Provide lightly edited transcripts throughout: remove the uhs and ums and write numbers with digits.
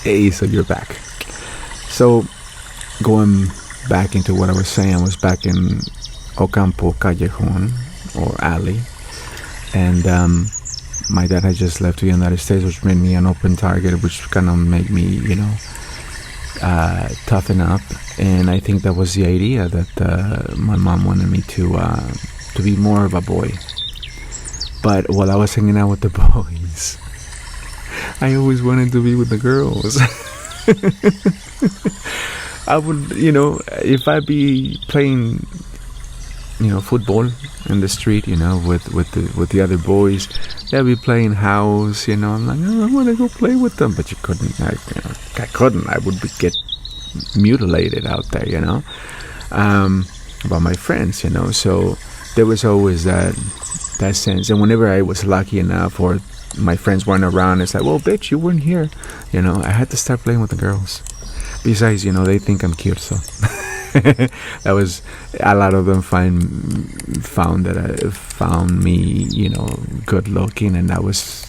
Hey, so you're back. So, going back into what I was saying, I was back in Ocampo Callejon, or alley, and my dad had just left the United States, which made me an open target, which kind of made me, toughen up. And I think that was the idea that my mom wanted me to be more of a boy. But while I was hanging out with the boys, I always wanted to be with the girls. I would, if I'd be playing, football in the street, with the other boys, they'd be playing house, I'm like, oh, I want to go play with them, but you couldn't. I couldn't. I would get mutilated out there, by my friends, So there was always that sense, and whenever I was lucky enough, or my friends weren't around, it's like, well, bitch, you weren't here, I had to start playing with the girls. Besides, they think I'm cute, so that was a lot of them found that I found me, good looking, and that was,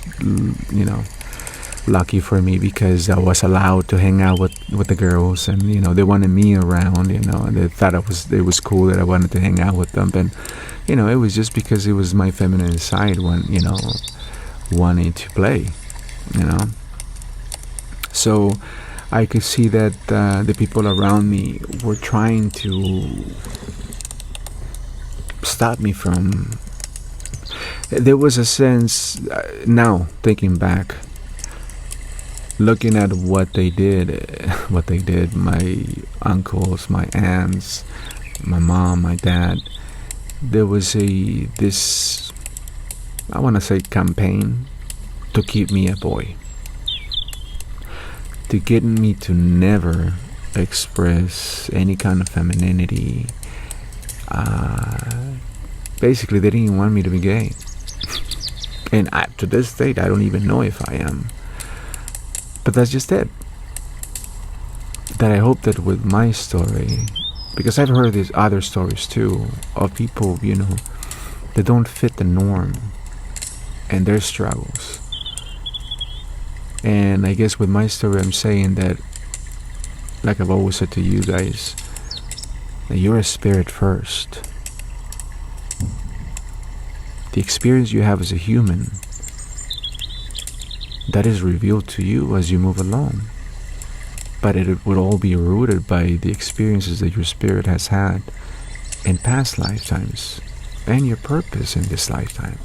lucky for me, because I was allowed to hang out with the girls, and they wanted me around, and they thought it was cool that I wanted to hang out with them, and it was just because it was my feminine side wanting to play, so I could see that the people around me were trying to stop me from. There was a sense, now thinking back, looking at what they did, my uncles, my aunts, my mom, my dad, there was this, I want to say, campaign to keep me a boy, to get me to never express any kind of femininity. Basically, they didn't want me to be gay. And to this date, I don't even know if I am. But that's just it. That I hope that with my story, because I've heard these other stories too, of people, that don't fit the norm and their struggles. And I guess with my story, I'm saying that, like I've always said to you guys, that you're a spirit first. The experience you have as a human, that is revealed to you as you move along. But it would all be rooted by the experiences that your spirit has had in past lifetimes and your purpose in this lifetime.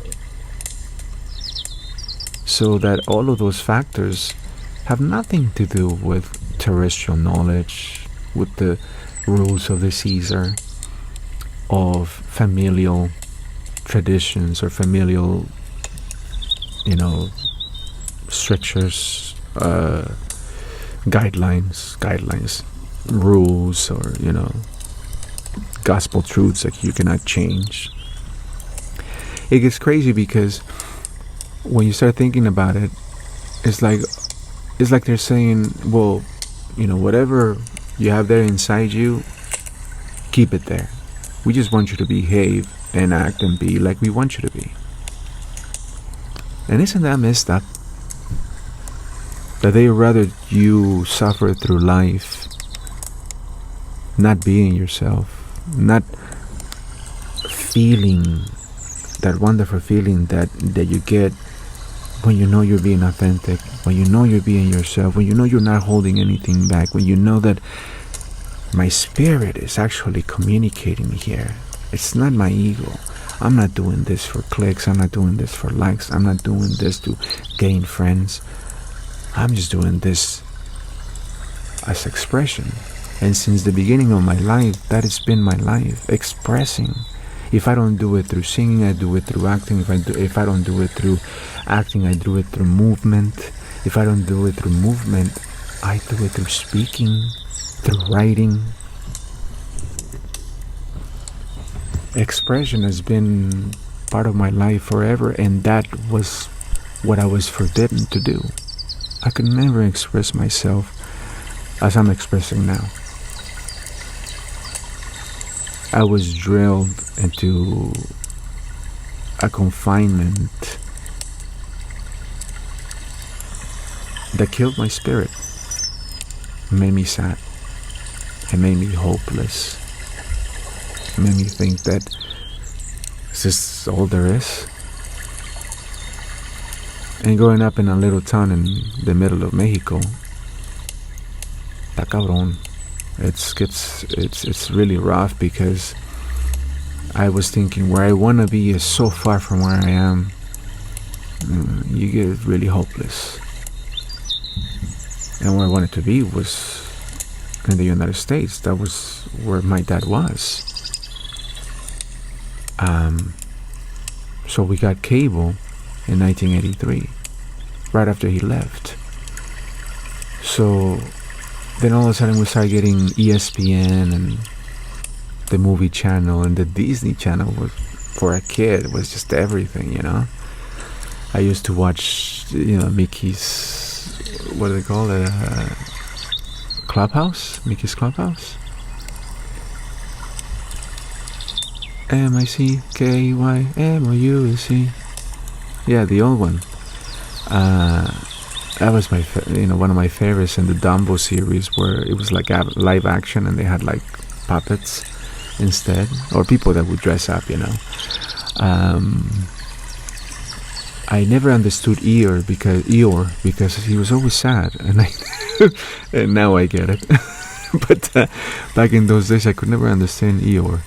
So that all of those factors have nothing to do with terrestrial knowledge, with the rules of the Caesar, of familial traditions or familial, strictures, guidelines, rules, or, gospel truths that you cannot change. It gets crazy because when you start thinking about it, it's like they're saying, well, whatever you have there inside you, keep it there. We just want you to behave and act and be like we want you to be. And isn't that messed up? That they rather you suffer through life not being yourself, not feeling that wonderful feeling that you get when you know you're being authentic, when you know you're being yourself, when you know you're not holding anything back, when you know that my spirit is actually communicating here. It's not my ego. I'm not doing this for clicks. I'm not doing this for likes. I'm not doing this to gain friends. I'm just doing this as expression. And since the beginning of my life, that has been my life, expressing. If I don't do it through singing, I do it through acting. If I don't do it through acting, I do it through movement. If I don't do it through movement, I do it through speaking, through writing. Expression has been part of my life forever, and that was what I was forbidden to do. I could never express myself as I'm expressing now. I was drilled into a confinement that killed my spirit. It made me sad. It made me hopeless. It made me think that is this all there is? And growing up in a little town in the middle of Mexico, está cabrón. It's really rough because I was thinking where I want to be is so far from where I am. You get really hopeless. And where I wanted to be was in the United States. That was where my dad was. So we got cable in 1983, right after he left. So then all of a sudden we started getting ESPN and the movie channel, and the Disney channel was, for a kid, was just everything, you know. I used to watch, Mickey's, what do they call it? Clubhouse? Mickey's Clubhouse? MICKEYMOUSE. Yeah, the old one. That was my, one of my favorites in the Dumbo series, where it was like live action and they had like puppets instead, or people that would dress up, I never understood Eeyore because he was always sad, and and now I get it. But back in those days, I could never understand Eeyore.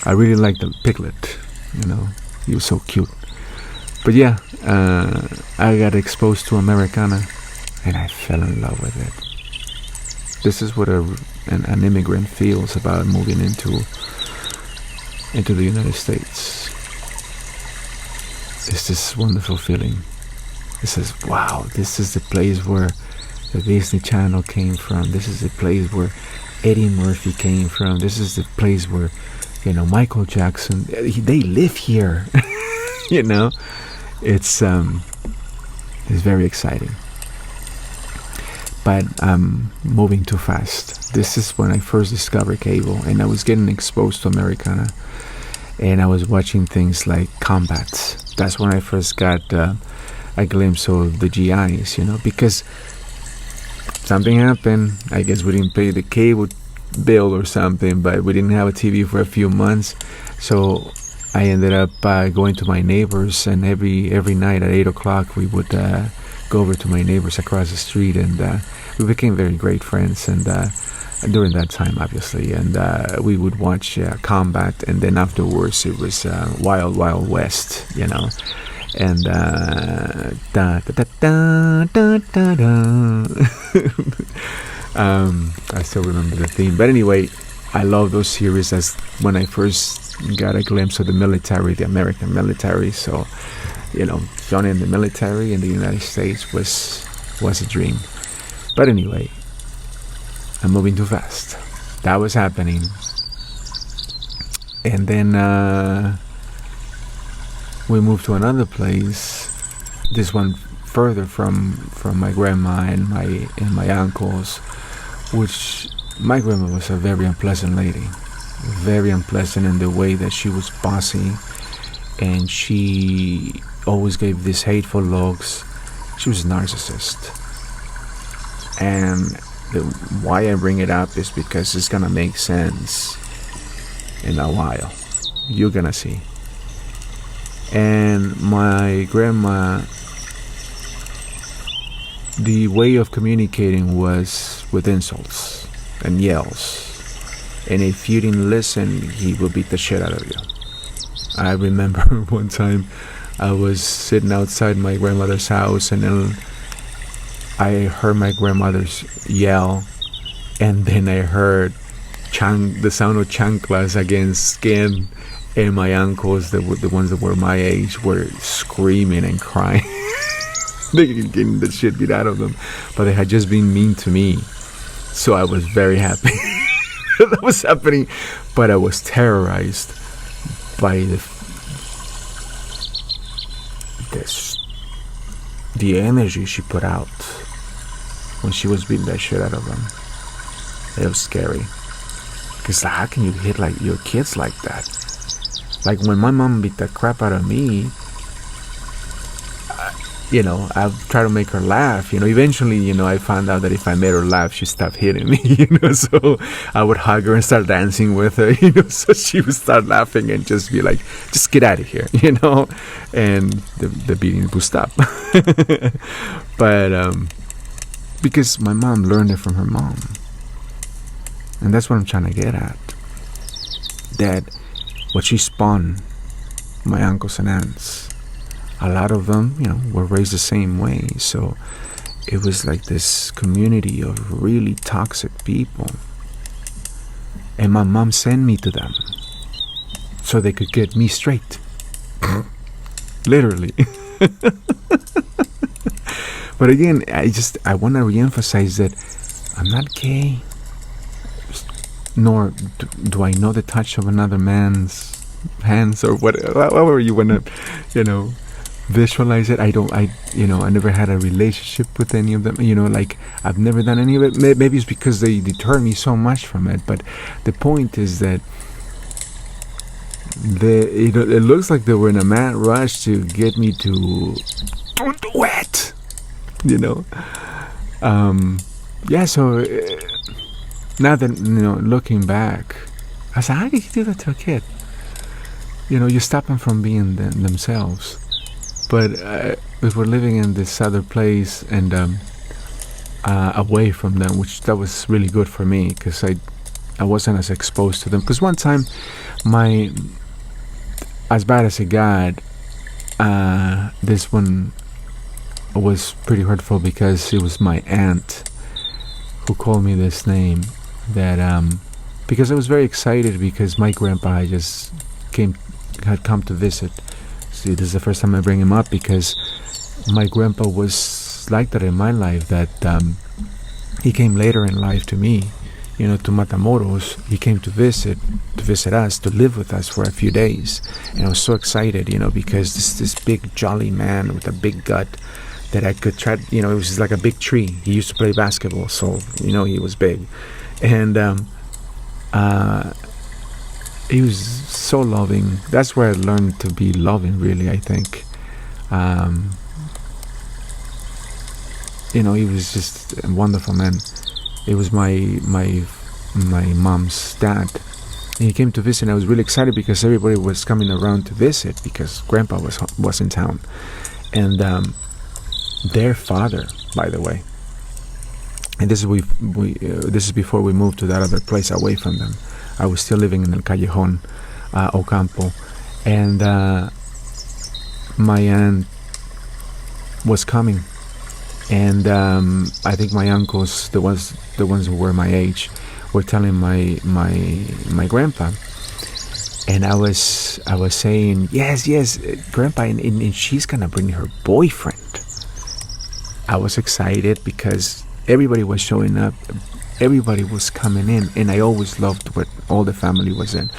I really liked the Piglet, he was so cute. But yeah, I got exposed to Americana, and I fell in love with it. This is what an immigrant feels about moving into the United States. It's this wonderful feeling. It says, wow, this is the place where the Disney Channel came from. This is the place where Eddie Murphy came from. This is the place where, Michael Jackson, they live here. It's very exciting. But I'm moving too fast. This is when I first discovered cable, and I was getting exposed to Americana, and I was watching things like Combat. That's when I first got a glimpse of the GIs, because something happened. I guess we didn't pay the cable bill or something, but we didn't have a TV for a few months, so I ended up going to my neighbors, and every night at 8 o'clock we would go over to my neighbors across the street, and we became very great friends, and during that time, obviously, and we would watch Combat, and then afterwards it was Wild Wild West, and da da da da da da da. I still remember the theme, but anyway, I love those series. As when I first got a glimpse of the military, the American military. So, joining the military in the United States was a dream. But anyway, I'm moving too fast. That was happening, and then we moved to another place. This one further from my grandma and my uncles, which my grandma was a very unpleasant lady. Very unpleasant in the way that she was bossy, and she always gave these hateful looks. She was a narcissist. And why I bring it up is because it's gonna make sense in a while. You're gonna see. And my grandma, the way of communicating was with insults and yells. And if you didn't listen, he would beat the shit out of you. I remember one time I was sitting outside my grandmother's house, and then I heard my grandmother's yell, and then I heard the sound of chanclas against skin, and my uncles, the ones that were my age, were screaming and crying. They were getting the shit beat out of them, but they had just been mean to me. So I was very happy that was happening, but I was terrorized by the energy she put out when she was beating that shit out of them. It was scary, because how can you hit like your kids like that? Like when my mom beat the crap out of me, I try to make her laugh. Eventually, I found out that if I made her laugh, she stopped hitting me. So I would hug her and start dancing with her. So she would start laughing and just be like, "Just get out of here," and the beating would stop. But because my mom learned it from her mom, and that's what I'm trying to get at. That what she spawned, my uncles and aunts, a lot of them, were raised the same way. So it was like this community of really toxic people. And my mom sent me to them so they could get me straight. Literally. But again, I want to reemphasize that I'm not gay, nor do I know the touch of another man's hands or whatever you want to, visualize it. I never had a relationship with any of them. I've never done any of it. Maybe it's because they deter me so much from it. But the point is that it looks like they were in a mad rush to get me to don't do it. Yeah. So now that looking back, I was like, how did you do that to a kid? You stop them from being themselves. But we were living in this other place and away from them, which that was really good for me because I wasn't as exposed to them. Because one time, as bad as it got, this one was pretty hurtful because it was my aunt who called me this name. Because I was very excited because my grandpa had come to visit. See, this is the first time I bring him up because my grandpa was like that in my life, that he came later in life to me, to Matamoros. He came to visit us, to live with us for a few days. And I was so excited, because this big jolly man with a big gut that I could try, it was just like a big tree. He used to play basketball, so, he was big. And he was so loving. That's where I learned to be loving, really, I think. He was just a wonderful man. It was my mom's dad. And he came to visit, and I was really excited because everybody was coming around to visit because Grandpa was in town. And their father, by the way, and this is before we moved to that other place away from them. I was still living in El Callejon, Ocampo, and my aunt was coming, and I think my uncles, the ones who were my age, were telling my grandpa, and I was saying yes, Grandpa, and she's gonna bring her boyfriend. I was excited because everybody was showing up. Everybody was coming in, and I always loved what all the family was in.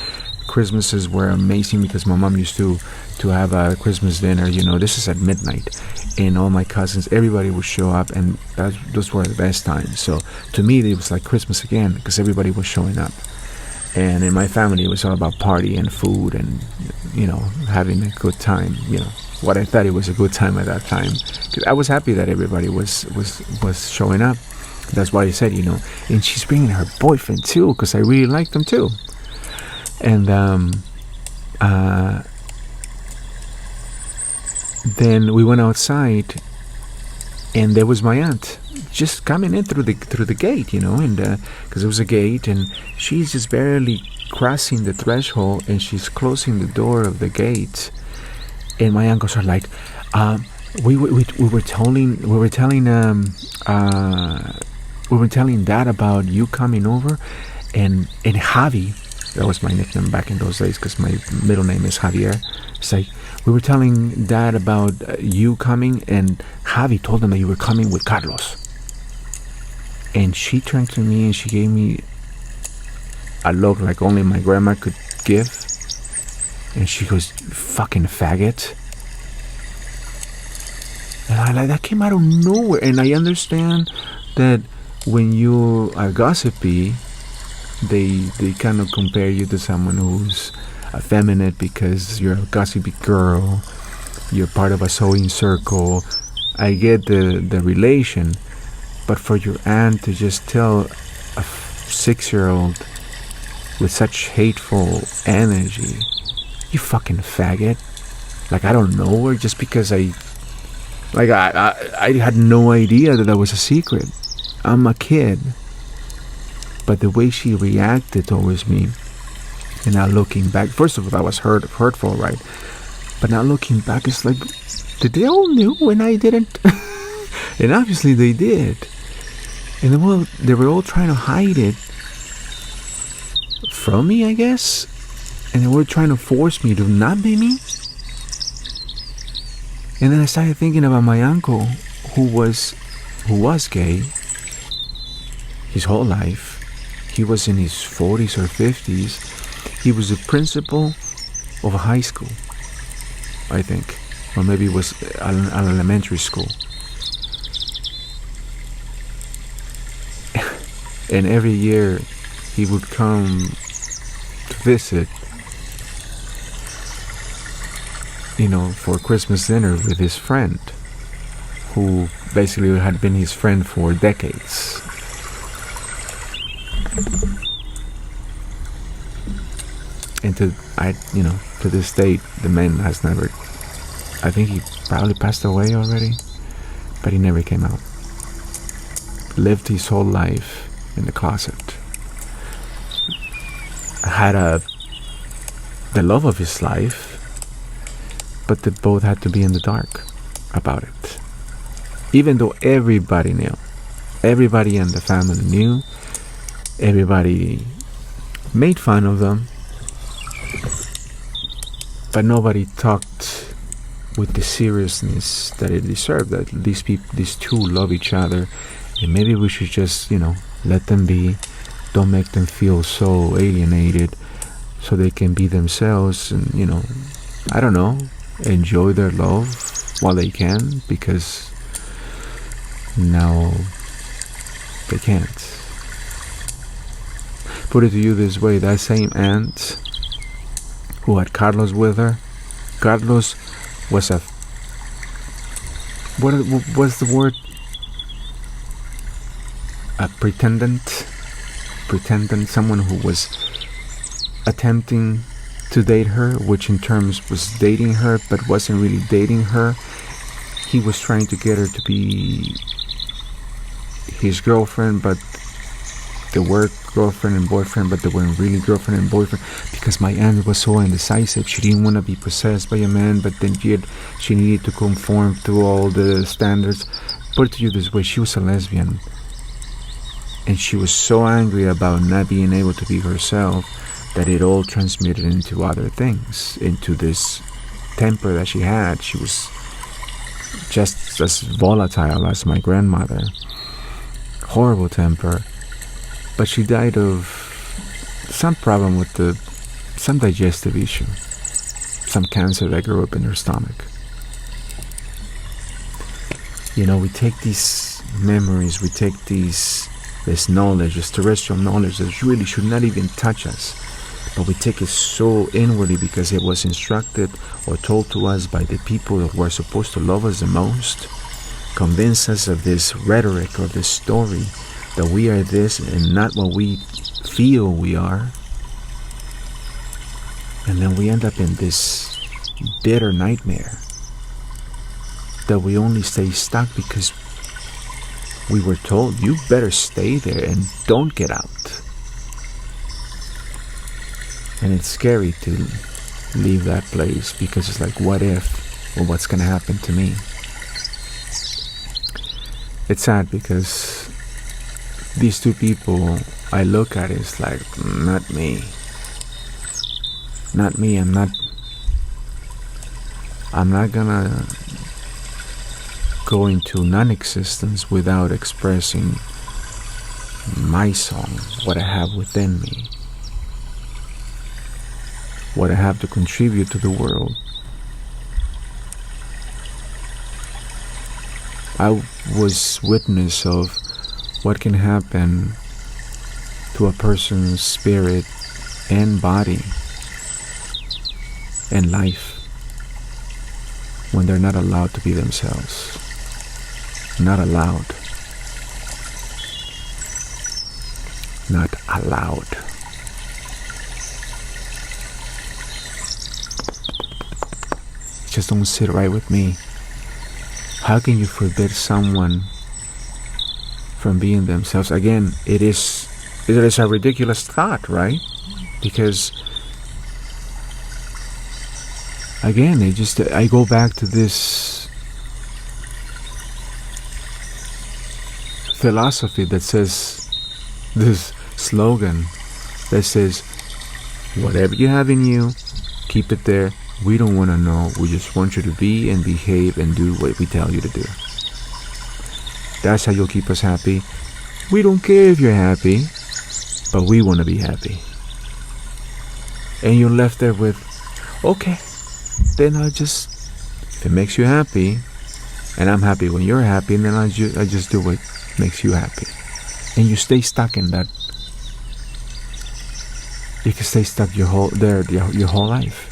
Christmases were amazing because my mom used to have a Christmas dinner. This is at midnight, and all my cousins, everybody would show up, and those were the best times. So to me, it was like Christmas again because everybody was showing up. And in my family, it was all about party and food and having a good time. What I thought it was a good time at that time. 'Cause I was happy that everybody was showing up. That's why I said, and she's bringing her boyfriend too, because I really liked them too. And then we went outside, and there was my aunt just coming in through the gate, and because there was a gate, and she's just barely crossing the threshold, and she's closing the door of the gate, and my uncles are like, we were telling Dad about you coming over, and Javi, that was my nickname back in those days because my middle name is Javier. It's like, we were telling Dad about you coming, and Javi told them that you were coming with Carlos. And she turned to me and she gave me a look like only my grandma could give, and she goes, "You fucking faggot." And that came out of nowhere. And I understand that when you are gossipy, they kind of compare you to someone who's effeminate because you're a gossipy girl, you're part of a sewing circle, I get the relation, but for your aunt to just tell a 6-year-old with such hateful energy, you fucking faggot. Like, I don't know her just because I had no idea that was a secret. I'm a kid. But the way she reacted towards me, and now looking back, first of all, that was hurtful, right? But now looking back, it's like, did they all knew when I didn't? And obviously they did. And they were all trying to hide it from me, I guess. And they were trying to force me to not be me. And then I started thinking about my uncle, who was gay his whole life. He was in his 40s or 50s. He was the principal of a high school, I think. Or maybe it was an elementary school. And every year he would come to visit, for Christmas dinner with his friend, who basically had been his friend for decades. And to this date, the man has never, I think he probably passed away already, but he never came out. Lived his whole life in the closet. Had the love of his life, but they both had to be in the dark about it. Even though everybody knew. Everybody in the family knew. Everybody made fun of them. But nobody talked with the seriousness that it deserved. That these two love each other. And maybe we should just, let them be. Don't make them feel so alienated, so they can be themselves and, I don't know, enjoy their love while they can, because now they can't. Put it to you this way, that same aunt who had Carlos with her, Carlos was what was the word? A pretendant, someone who was attempting to date her, which in terms was dating her, but wasn't really dating her. He was trying to get her to be his girlfriend, but they were girlfriend and boyfriend, but they weren't really girlfriend and boyfriend, because my aunt was so indecisive. She didn't want to be possessed by a man, but then she needed to conform to all the standards. Put it to you this way, she was a lesbian. And she was so angry about not being able to be herself that it all transmitted into other things, into this temper that she had. She was just as volatile as my grandmother. Horrible temper. But she died of some problem with some digestive issue. Some cancer that grew up in her stomach. We take these memories, we take this knowledge, this terrestrial knowledge that really should not even touch us, but we take it so inwardly because it was instructed or told to us by the people that were supposed to love us the most, convince us of this rhetoric, of this story, that we are this and not what we feel we are. And then we end up in this bitter nightmare that we only stay stuck because we were told, you better stay there and don't get out. And it's scary to leave that place because it's like, what if, or what's going to happen to me? It's sad because these two people, I look at it, it's like, not me. Not me. I'm not gonna go into non-existence without expressing my song, what I have within me, what I have to contribute to the world. I was witness of what can happen to a person's spirit and body and life when they're not allowed to be themselves. not allowed. Not allowed. Just don't sit right with me. How can you forbid someone from being themselves? Again, it is a ridiculous thought, right? Because again, I go back to this philosophy that says, this slogan that says, whatever you have in you, keep it there. We don't want to know. We just want you to be and behave and do what we tell you to do. That's how you'll keep us happy. We don't care if you're happy, but we want to be happy. And you're left there with, okay, then if it makes you happy, and I'm happy when you're happy, and then I just do what makes you happy. And you stay stuck in that. You can stay stuck your whole life.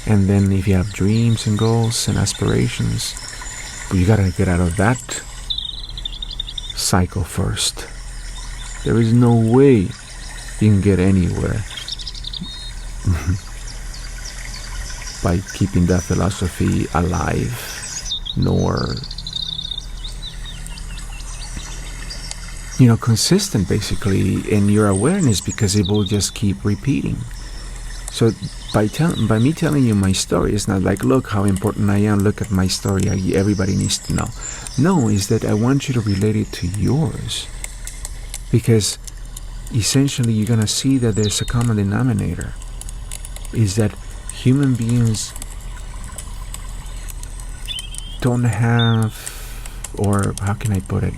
And then if you have dreams and goals and aspirations, but you gotta get out of that cycle first. There is no way you can get anywhere by keeping that philosophy alive, nor consistent basically in your awareness, because it will just keep repeating. So by me telling you my story, it's not like, look how important I am, look at my story, everybody needs to know. No, it's that I want you to relate it to yours. Because essentially you're going to see that there's a common denominator. Is that human beings don't have, or how can I put it?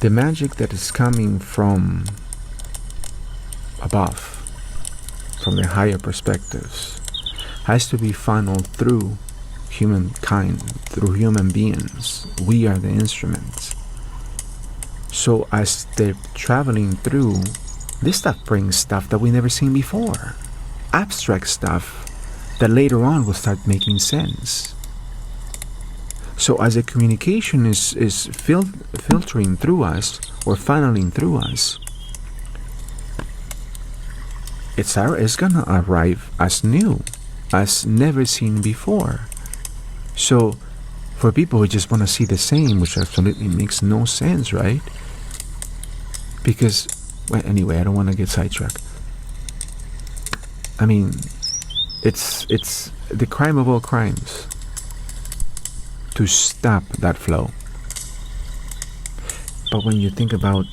The magic that is coming from above, from the higher perspectives, has to be funneled through humankind, through human beings. We are the instruments. So as they're traveling through, this stuff brings stuff that we never seen before. Abstract stuff that later on will start making sense. So as the communication is filtering through us, or funneling through us, it's gonna arrive as new, as never seen before. So for people who just want to see the same, which absolutely makes no sense, right? Because, well, anyway, I don't want to get sidetracked. I mean, it's the crime of all crimes to stop that flow. But when you think about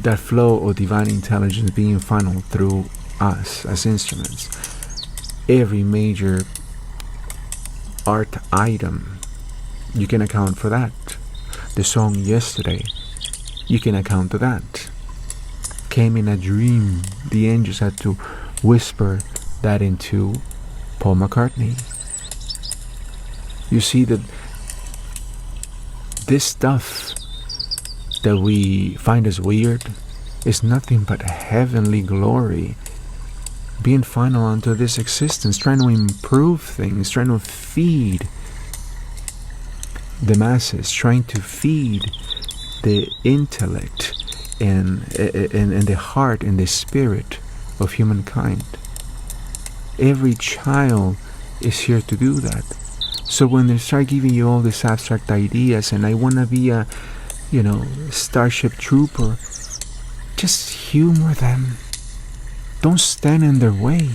that flow of divine intelligence being funneled through us as instruments, every major art item, you can account for that. The song Yesterday, you can account for that. Came in a dream, the angels had to whisper that into Paul McCartney. You see that this stuff that we find as weird is nothing but heavenly glory being funneled onto this existence, trying to improve things, trying to feed the masses, trying to feed the intellect and the heart and the spirit of humankind. Every child is here to do that. So when they start giving you all these abstract ideas, and I want to be a, starship trooper, just humor them. Don't stand in their way.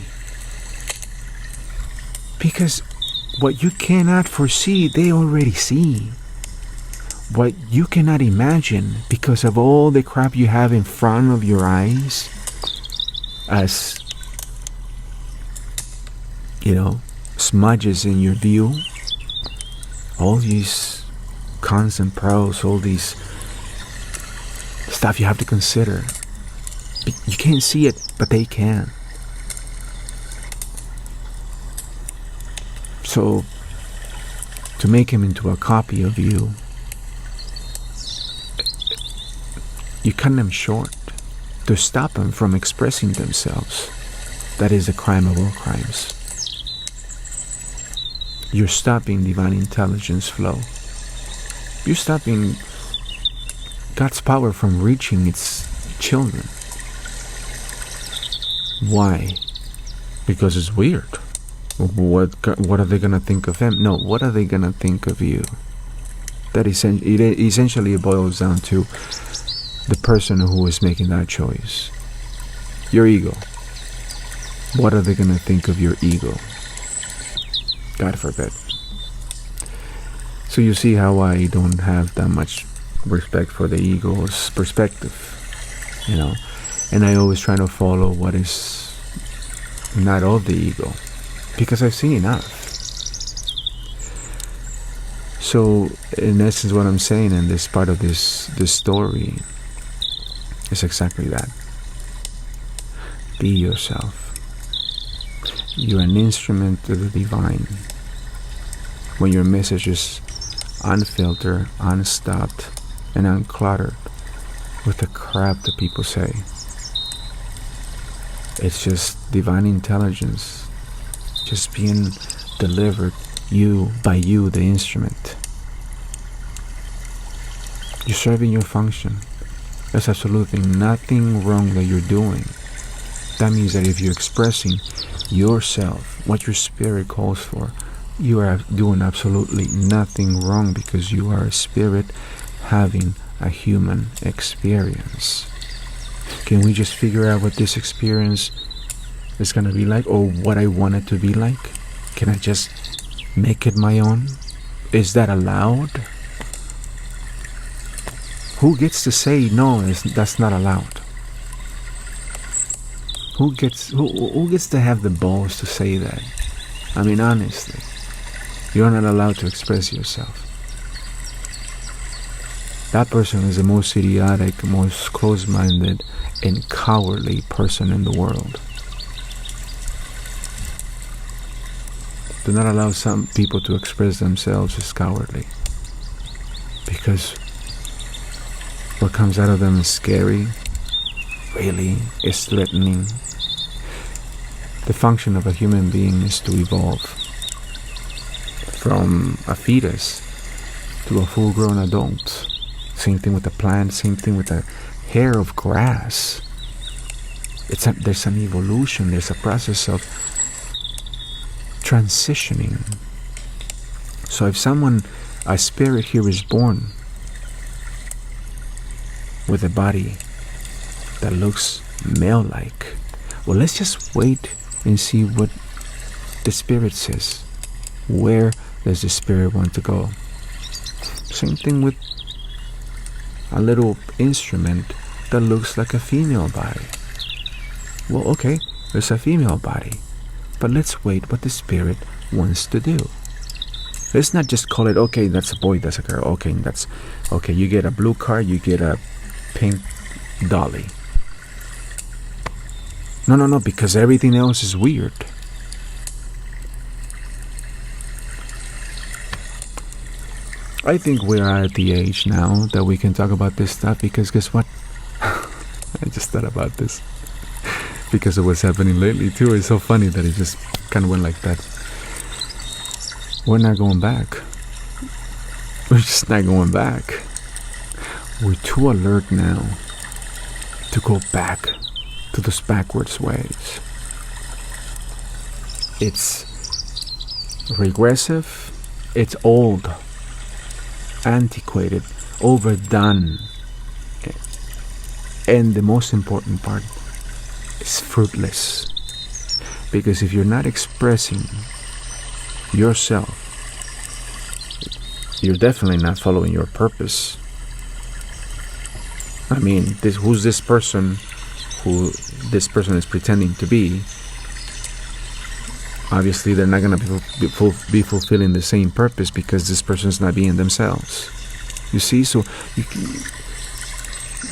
Because what you cannot foresee, they already see. What you cannot imagine, because of all the crap you have in front of your eyes, as, smudges in your view, all these cons and pros, all these stuff you have to consider. You can't see it, but they can. So, to make him into a copy of you, you cut them short. to stop them from expressing themselves. That is the crime of all crimes. You're stopping divine intelligence flow. You're stopping God's power from reaching its children. Why? Because it's weird. What are they going to think of him? No, what are they going to think of you? That essentially boils down to the person who is making that choice. Your ego. What are they going to think of your ego? God forbid. So you see how I don't have that much respect for the ego's perspective, and I always try to follow what is not of the ego, because I've seen enough. So in essence, what I'm saying in this part of this story is exactly that. Be yourself. You're an instrument of the divine. When your message is unfiltered, unstopped, and uncluttered with the crap that people say, it's just divine intelligence just being delivered by you, the instrument. You're serving your function. There's absolutely nothing wrong that you're doing. That means that if you're expressing yourself, what your spirit calls for, you are doing absolutely nothing wrong, because you are a spirit having a human experience. Can we just figure out what this experience is going to be like, or what I want it to be like? Can I just make it my own? Is that allowed? Who gets to say no, that's not allowed? Who gets to have the balls to say that? I mean, honestly, you're not allowed to express yourself. That person is the most idiotic, most close-minded, and cowardly person in the world. Do not allow some people to express themselves as cowardly, because what comes out of them is scary, really, is threatening. The function of a human being is to evolve from a fetus to a full-grown adult. Same thing with the plant, same thing with the hair of grass. There's an evolution, there's a process of transitioning. So if a spirit here is born with a body that looks male-like, well, let's just wait and see what the spirit says. Where does the spirit want to go? Same thing with a little instrument that looks like a female body. Well, okay, there's a female body, but let's wait what the spirit wants to do. Let's not just call it, okay, that's a boy, that's a girl, okay, you get a blue card, you get a pink dolly. No, because everything else is weird. I think we are at the age now that we can talk about this stuff, because guess what? I just thought about this because of what's happening lately too. It's so funny that it just kind of went like that. We're not going back. We're just not going back. We're too alert now to go back to those backwards ways. It's regressive, it's old, antiquated, overdone, and the most important part is fruitless. Because if you're not expressing yourself, you're definitely not following your purpose. I mean, who's this person who this person is pretending to be? Obviously, they're not going to be fulfilling the same purpose, because this person's not being themselves. You see, so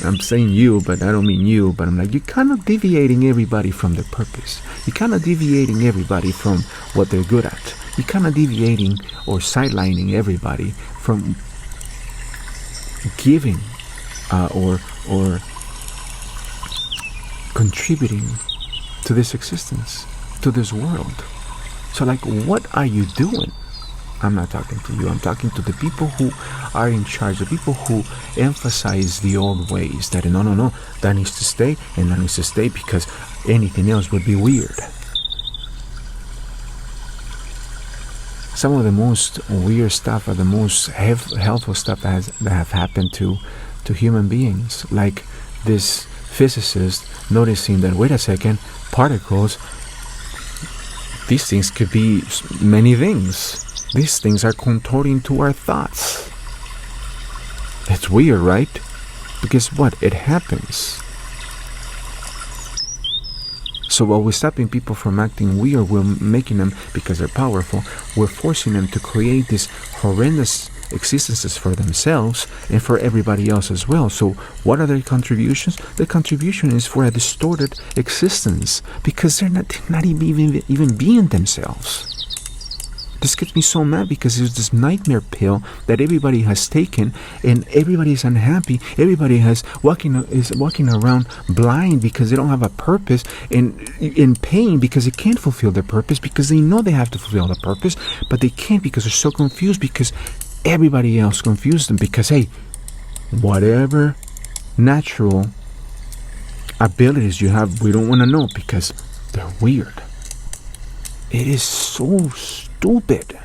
I'm saying you, but I don't mean you, but I'm like, you're kind of deviating everybody from their purpose. You're kind of deviating everybody from what they're good at. You're kind of deviating or sidelining everybody from giving or contributing to this existence, to this world. So like, what are you doing? I'm not talking to you. I'm talking to the people who are in charge, the people who emphasize the old ways, that no, that needs to stay and that needs to stay because anything else would be weird. Some of the most weird stuff are the most helpful stuff that have happened to human beings. Like this physicist noticing that, wait a second, particles, these things could be many things. These things are contorting to our thoughts. It's weird, right? But guess what? It happens. So while we're stopping people from acting weird, we're making them, because they're powerful, we're forcing them to create these horrendous existences for themselves and for everybody else as well. So what are their contributions? Their contribution is for a distorted existence because they're not even being themselves. This gets me so mad because there's this nightmare pill that everybody has taken and everybody's unhappy. Everybody is walking around blind because they don't have a purpose and in pain because they can't fulfill their purpose because they know they have to fulfill the purpose, but they can't because they're so confused because everybody else confused them because, hey, whatever natural abilities you have, we don't want to know because they're weird. It is so stupid,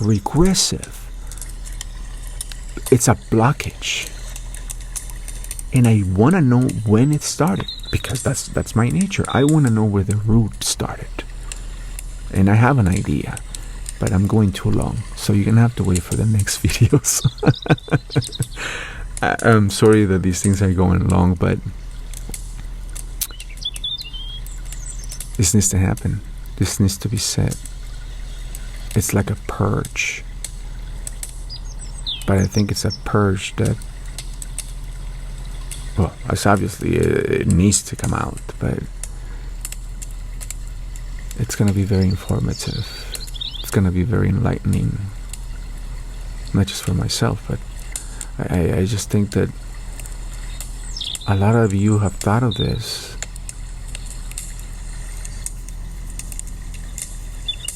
regressive. It's a blockage, and I want to know when it started because that's my nature. I want to know where the root started, and I have an idea, but I'm going too long, so you're gonna have to wait for the next videos. I'm sorry that these things are going long, but this needs to happen. This needs to be said. It's like a purge. But I think it's a purge that, well, it's obviously it needs to come out, but it's going to be very informative. It's going to be very enlightening. Not just for myself, but I just think that a lot of you have thought of this.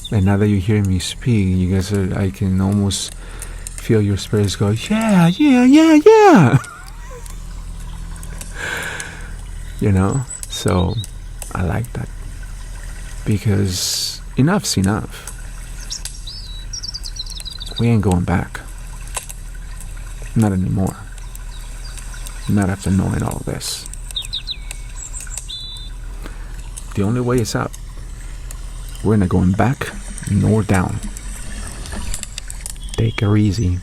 And now that you hear me speak, you guys I can almost feel your spirits go, yeah. You know? So, I like that. Because enough's enough. We ain't going back. Not anymore. Not after knowing all this. The only way is up. We're not going back nor down. Take her easy.